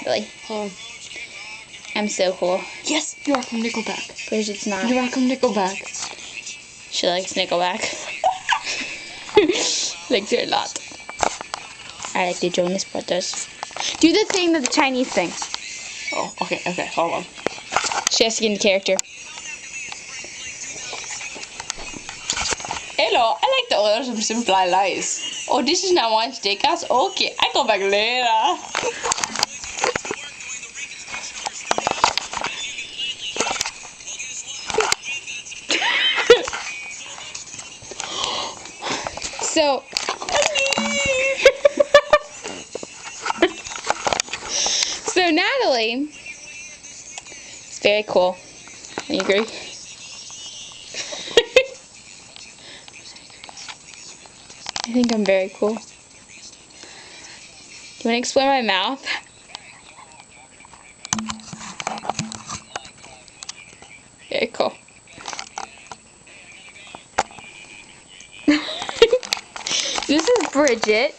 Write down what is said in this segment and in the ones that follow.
Natalie. I'm so cool. Yes, you are from Nickelback. Because it's not. You are from Nickelback. She likes Nickelback. Likes her a lot. I like the Jonas Brothers. Do the thing that the Chinese thing. Oh, okay, hold on. She has to get into character. Hello, I like to order some simple lies. Oh, this is not one steakhouse? Okay, I go back later. So Natalie is very cool. You agree? I think I'm very cool. Do you want to explore my mouth? Very cool. This is Bridget.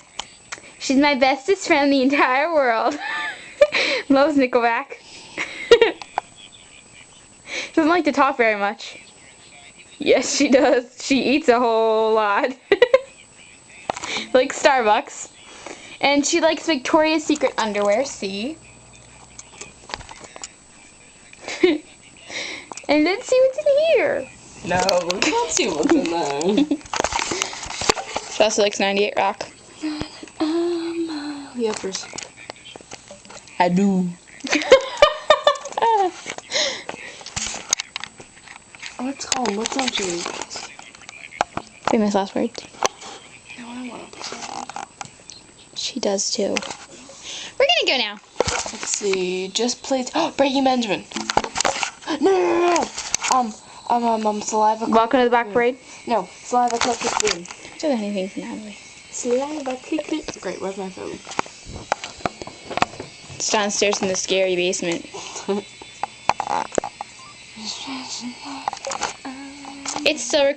She's my bestest friend in the entire world. Loves Nickelback. Doesn't like to talk very much. Yes, she does. She eats a whole lot. Like Starbucks. And she likes Victoria's Secret underwear, see? And let's see what's in here. No, we can't see what's in there. She also likes 98 Rock. Yuppers. I do. What's home? What's on you? Famous last words. No, I want to play. She does too. We're gonna go now. Let's see. Just play. Oh, Breaking Benjamin. No. Saliva. Welcome to the back parade. No, Saliva Click Spoon. Do anything for Natalie. Saliva Click. Great, where's my phone? It's downstairs in the scary basement. It's still recording.